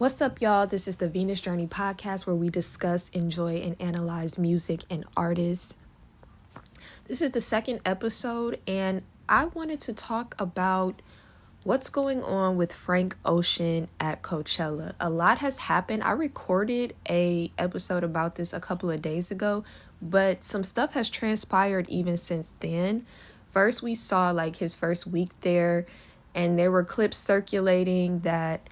What's up, y'all? This is the Venus Journey podcast where we discuss, enjoy, and analyze music and artists. This is the second episode, and I wanted to talk about what's going on with Frank Ocean at Coachella. A lot has happened. I recorded an episode about this a couple of days ago, but some stuff has transpired even since then. First, we saw his first week there, and there were clips circulating that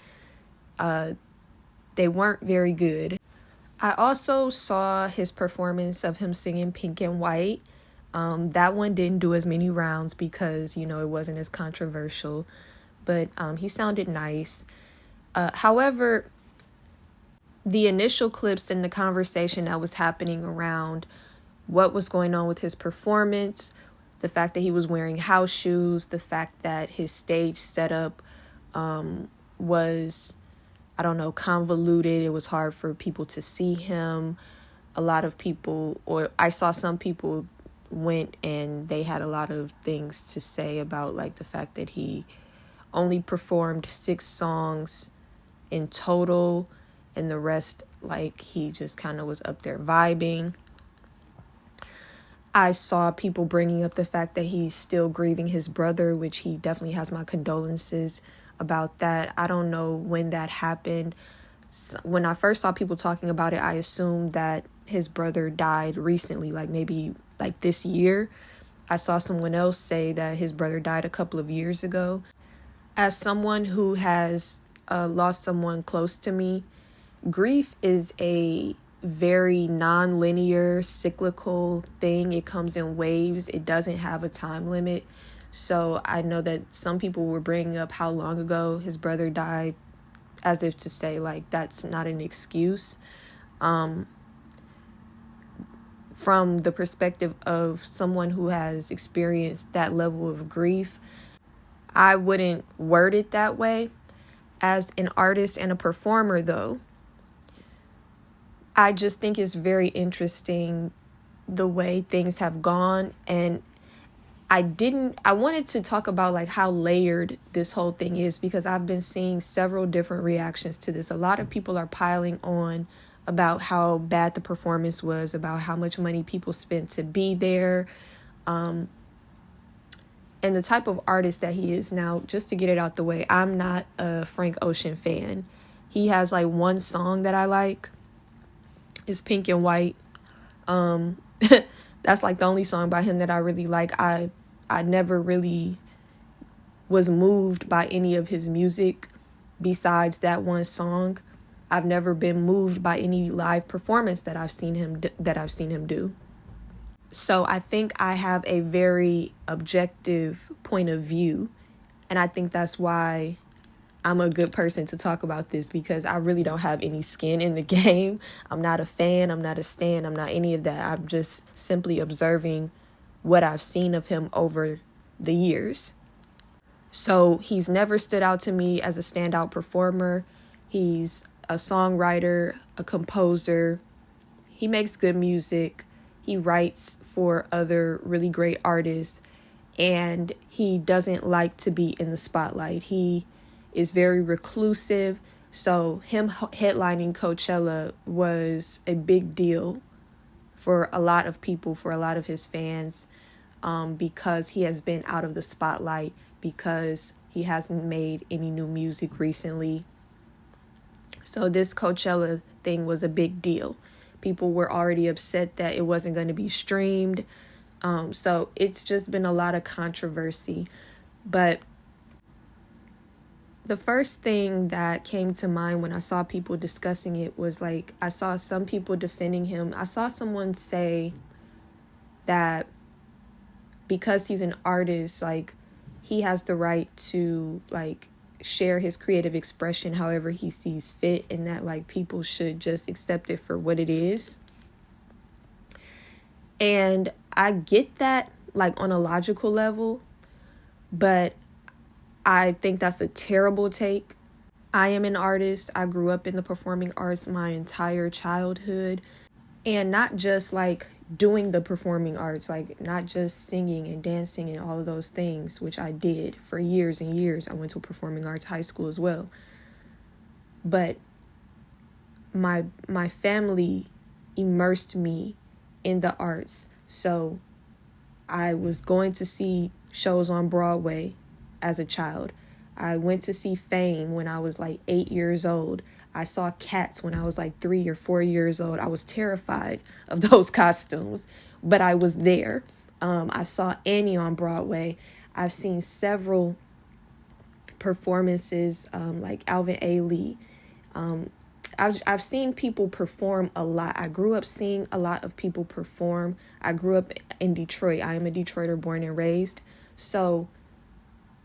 they weren't very good. I also saw his performance of him singing Pink and White. That one didn't do as many rounds because, it wasn't as controversial, but he sounded nice. However, the initial clips and the conversation that was happening around what was going on with his performance, the fact that he was wearing house shoes, the fact that his stage setup was, convoluted. It was hard for people to see him. A lot of people, or I saw some people went and they had a lot of things to say about the fact that he only performed 6 songs in total and the rest he just kind of was up there vibing. I saw people bringing up the fact that he's still grieving his brother, which he definitely has my condolences about that. I don't know when that happened. When I first saw people talking about it, I assumed that his brother died recently, maybe this year. I saw someone else say that his brother died a couple of years ago. As someone who has lost someone close to me, grief is a very non-linear, cyclical thing. It comes in waves. It doesn't have a time limit. So I know that some people were bringing up how long ago his brother died, as if to say that's not an excuse. From the perspective of someone who has experienced that level of grief, I wouldn't word it that way. As an artist and a performer, though, I just think it's very interesting the way things have gone. And I wanted to talk about how layered this whole thing is, because I've been seeing several different reactions to this. A lot of people are piling on about how bad the performance was, about how much money people spent to be there, and the type of artist that he is. Now, just to get it out the way, I'm not a Frank Ocean fan. He has one song that I like. It's Pink and White. That's the only song by him that I really like. I never really was moved by any of his music besides that one song. I've never been moved by any live performance that I've seen him do. So I think I have a very objective point of view, and I think that's why I'm a good person to talk about this, because I really don't have any skin in the game. I'm not a fan. I'm not a stan. I'm not any of that. I'm just simply observing what I've seen of him over the years. So he's never stood out to me as a standout performer. He's a songwriter, a composer. He makes good music. He writes for other really great artists, and he doesn't like to be in the spotlight. He is very reclusive. So him headlining Coachella was a big deal for a lot of people, for a lot of his fans, because he has been out of the spotlight, because he hasn't made any new music recently. So this Coachella thing was a big deal. People were already upset that it wasn't going to be streamed. So it's just been a lot of controversy. But the first thing that came to mind when I saw people discussing it was I saw some people defending him. I saw someone say that because he's an artist, he has the right to share his creative expression however he sees fit, and that people should just accept it for what it is. And I get that on a logical level, but I think that's a terrible take. I am an artist. I grew up in the performing arts my entire childhood. And not just doing the performing arts, not just singing and dancing and all of those things, which I did for years and years. I went to a performing arts high school as well. But my family immersed me in the arts. So I was going to see shows on Broadway as a child. I went to see Fame when I was like 8 years old. I saw Cats when I was like 3 or 4 years old. I was terrified of those costumes, but I was there. I saw Annie on Broadway. I've seen several performances like Alvin Ailey. I've seen people perform a lot. I grew up seeing a lot of people perform. I grew up in Detroit. I am a Detroiter born and raised. So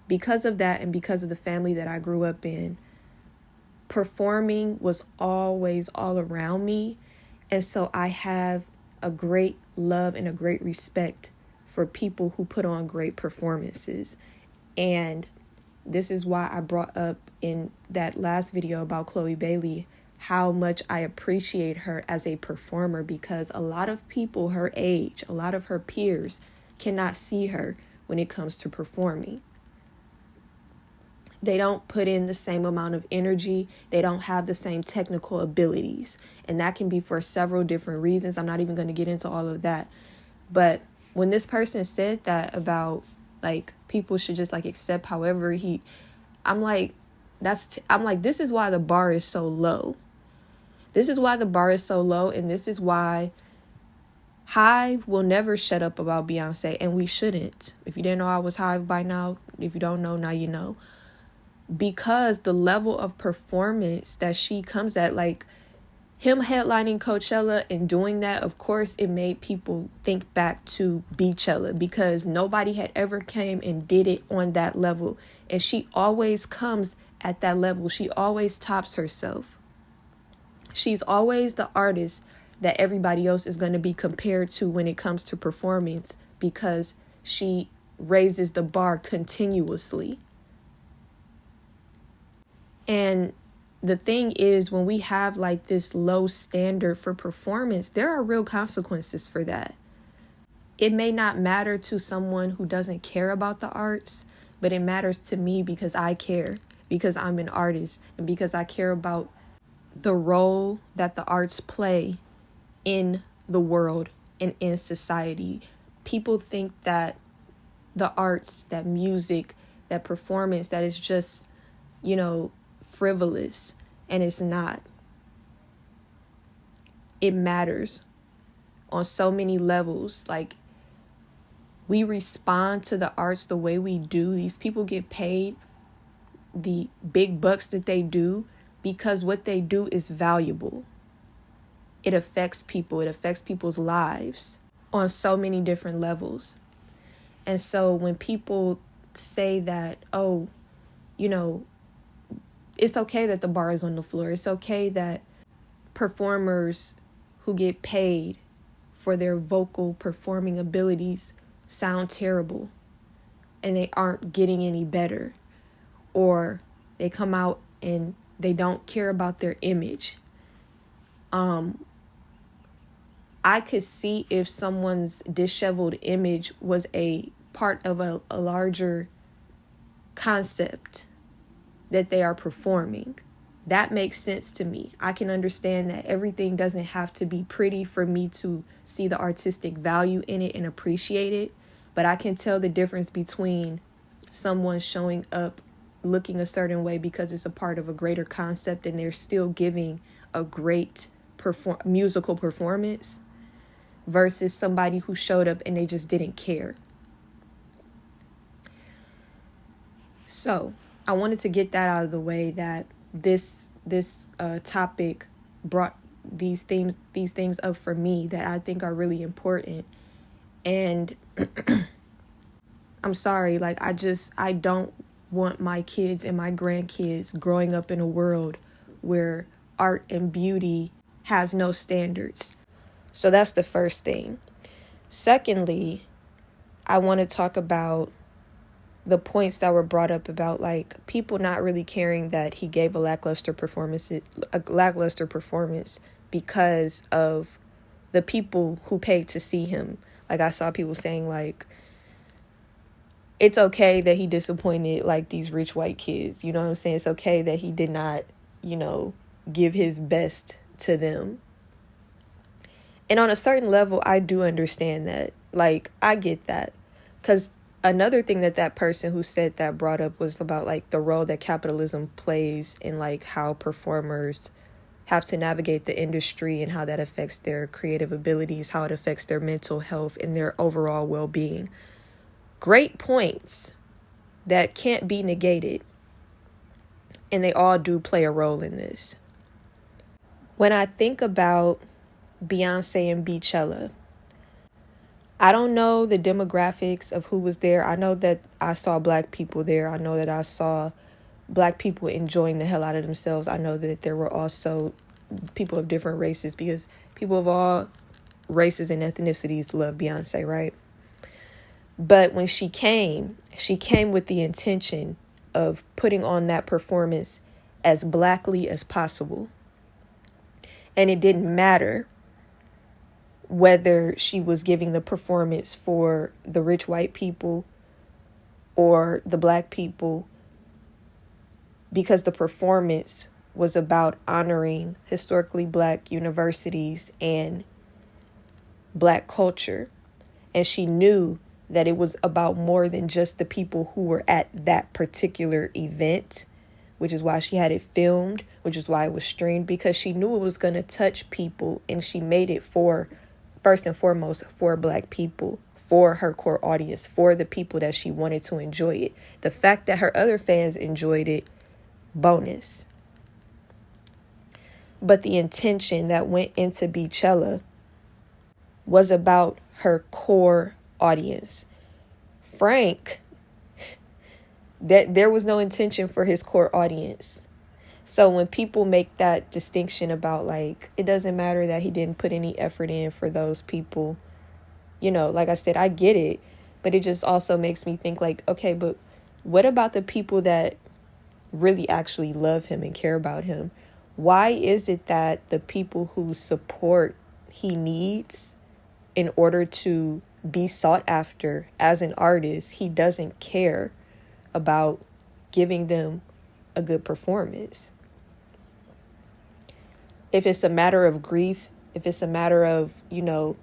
because of that and because of the family that I grew up in, performing was always all around me. And so I have a great love and a great respect for people who put on great performances. And this is why I brought up in that last video about Chloe Bailey how much I appreciate her as a performer, because a lot of people her age, a lot of her peers cannot see her when it comes to performing. They don't put in the same amount of energy. They don't have the same technical abilities. And that can be for several different reasons. I'm not even going to get into all of that. But when this person said that about like people should just like accept however I'm like, this is why the bar is so low. This is why the bar is so low. And this is why Hive will never shut up about Beyonce. And we shouldn't. If you didn't know I was Hive by now, if you don't know, now you know. Because the level of performance that she comes at, like him headlining Coachella and doing that, of course, it made people think back to Beychella, because nobody had ever came and did it on that level. And she always comes at that level. She always tops herself. She's always the artist that everybody else is going to be compared to when it comes to performance, because she raises the bar continuously. And the thing is, when we have like this low standard for performance, there are real consequences for that. It may not matter to someone who doesn't care about the arts, but it matters to me because I care, because I'm an artist, and because I care about the role that the arts play in the world and in society. People think that the arts, that music, that performance, that is just, frivolous, and it's not. It matters on so many levels. Like, we respond to the arts the way we do. These people get paid the big bucks that they do because what they do is valuable. It affects people. It affects people's lives on so many different levels. And so when people say that, it's okay that the bar is on the floor. It's okay that performers who get paid for their vocal performing abilities sound terrible and they aren't getting any better, or they come out and they don't care about their image. I could see if someone's disheveled image was a part of a larger concept that they are performing. That makes sense to me. I can understand that everything doesn't have to be pretty for me to see the artistic value in it and appreciate it. But I can tell the difference between someone showing up looking a certain way because it's a part of a greater concept and they're still giving a great musical performance, versus somebody who showed up and they just didn't care. So I wanted to get that out of the way, that this topic brought these things up for me that I think are really important. And I'm sorry, like I don't want my kids and my grandkids growing up in a world where art and beauty has no standards. So that's the first thing. Secondly, I want to talk about the points that were brought up about like people not really caring that he gave a lackluster performance because of the people who paid to see him. Like, I saw people saying like, it's okay that he disappointed like these rich white kids. You know what I'm saying? It's okay that he did not, give his best to them. And on a certain level, I do understand that. Like, I get that. Because another thing that person who said that brought up was about, like, the role that capitalism plays in, like, how performers have to navigate the industry and how that affects their creative abilities, how it affects their mental health and their overall well-being. Great points that can't be negated. And they all do play a role in this. When I think about Beyonce and Beychella, I don't know the demographics of who was there. I know that I saw Black people there. I know that I saw Black people enjoying the hell out of themselves. I know that there were also people of different races, because people of all races and ethnicities love Beyonce, right? But when she came with the intention of putting on that performance as Blackly as possible. And it didn't matter whether she was giving the performance for the rich white people or the Black people, because the performance was about honoring historically Black universities and Black culture. And she knew that it was about more than just the people who were at that particular event, which is why she had it filmed, which is why it was streamed, because she knew it was going to touch people, and she made it for, first and foremost, for Black people, for her core audience, for the people that she wanted to enjoy it. The fact that her other fans enjoyed it, bonus. But the intention that went into Beychella was about her core audience. Frank, that there was no intention for his core audience. So when people make that distinction about, like, it doesn't matter that he didn't put any effort in for those people, you know, like I said, I get it, but it just also makes me think, like, okay, but what about the people that really actually love him and care about him? Why is it that the people who support he needs in order to be sought after as an artist, he doesn't care about giving them a good performance? If it's a matter of grief, if it's a matter of, you know,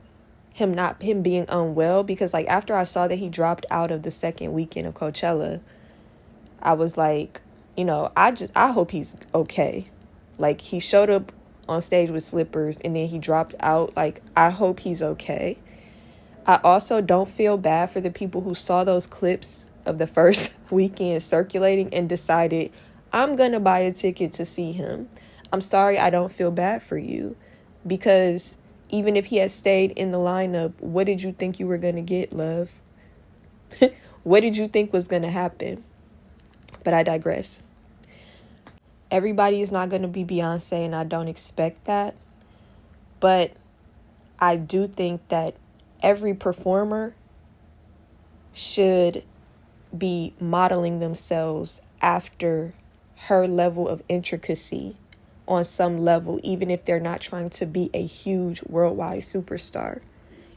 him being unwell, because, like, after I saw that he dropped out of the second weekend of Coachella, I was like, you know, I hope he's okay. Like, he showed up on stage with slippers and then he dropped out. Like, I hope he's okay. I also don't feel bad for the people who saw those clips of the first weekend circulating and decided, I'm going to buy a ticket to see him. I'm sorry, I don't feel bad for you, because even if he had stayed in the lineup, what did you think you were going to get, love? What did you think was going to happen? But I digress. Everybody is not going to be Beyonce, and I don't expect that. But I do think that every performer should be modeling themselves after her level of intricacy on some level, even if they're not trying to be a huge worldwide superstar.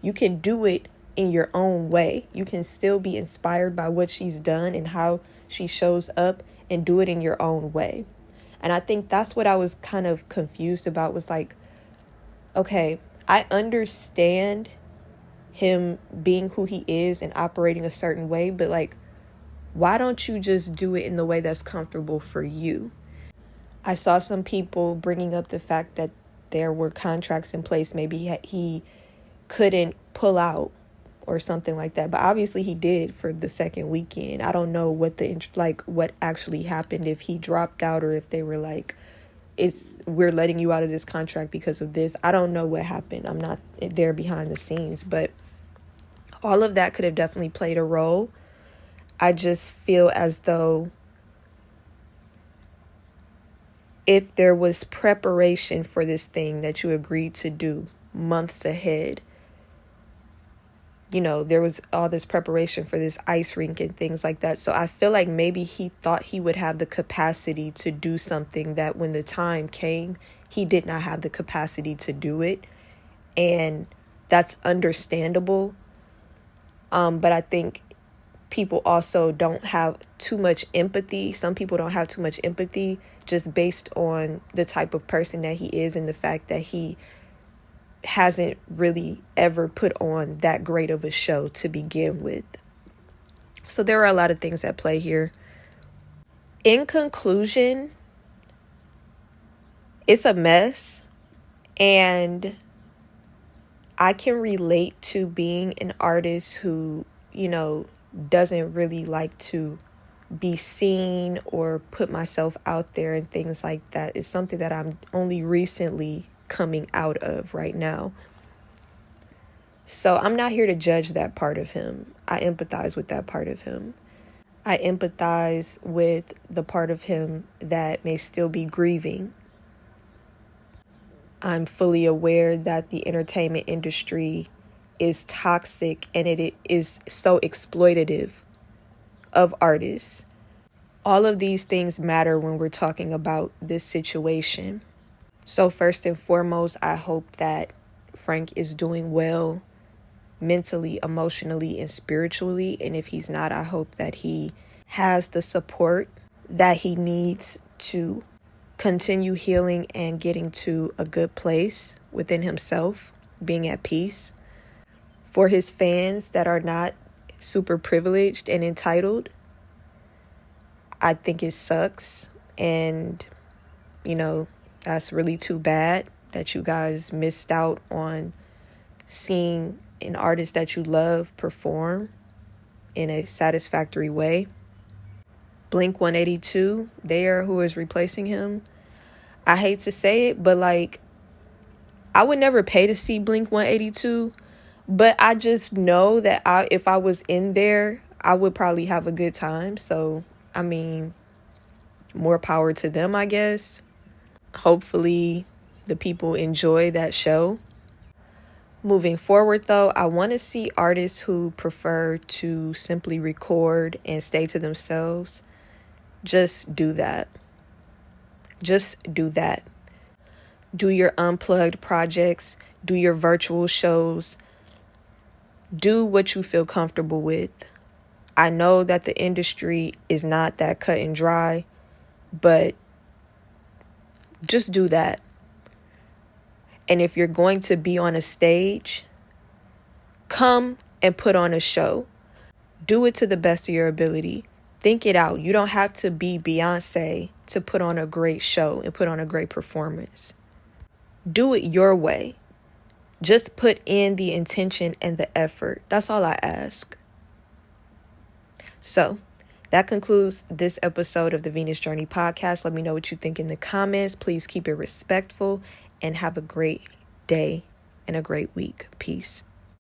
You can do it in your own way. You can still be inspired by what she's done and how she shows up, and do it in your own way. And I think that's what I was kind of confused about, was like, okay, I understand him being who he is and operating a certain way, but, like, why don't you just do it in the way that's comfortable for you? I saw some people bringing up the fact that there were contracts in place. Maybe he couldn't pull out or something like that. But obviously he did for the second weekend. I don't know what what actually happened, if he dropped out or if they were like, we're letting you out of this contract because of this. I don't know what happened. I'm not there behind the scenes, but all of that could have definitely played a role. I just feel as though if there was preparation for this thing that you agreed to do months ahead, you know, there was all this preparation for this ice rink and things like that. So I feel like maybe he thought he would have the capacity to do something that when the time came, he did not have the capacity to do it. And that's understandable. But I think people also don't have too much empathy. Some people don't have too much empathy just based on the type of person that he is and the fact that he hasn't really ever put on that great of a show to begin with. So there are a lot of things at play here. In conclusion, it's a mess, and I can relate to being an artist who, doesn't really like to be seen or put myself out there and things like that. It's something that I'm only recently coming out of right now. So I'm not here to judge that part of him. I empathize with that part of him. I empathize with the part of him that may still be grieving. I'm fully aware that the entertainment industry is toxic and it is so exploitative of artists. All of these things matter when we're talking about this situation. So first and foremost, I hope that Frank is doing well mentally, emotionally, and spiritually. And if he's not, I hope that he has the support that he needs to continue healing and getting to a good place within himself, being at peace. For his fans that are not super privileged and entitled, I think it sucks. And, that's really too bad that you guys missed out on seeing an artist that you love perform in a satisfactory way. Blink-182, they are who is replacing him. I hate to say it, but I would never pay to see Blink-182, but I just know that if I was in there, I would probably have a good time. So, more power to them, I guess. Hopefully the people enjoy that show. Moving forward, though, I want to see artists who prefer to simply record and stay to themselves. Just do that. Just do that. Do your unplugged projects. Do your virtual shows. Do what you feel comfortable with. I know that the industry is not that cut and dry, but just do that. And if you're going to be on a stage, come and put on a show. Do it to the best of your ability. Think it out. You don't have to be Beyonce to put on a great show and put on a great performance. Do it your way. Just put in the intention and the effort. That's all I ask. So that concludes this episode of the Venus Journey podcast. Let me know what you think in the comments. Please keep it respectful and have a great day and a great week. Peace.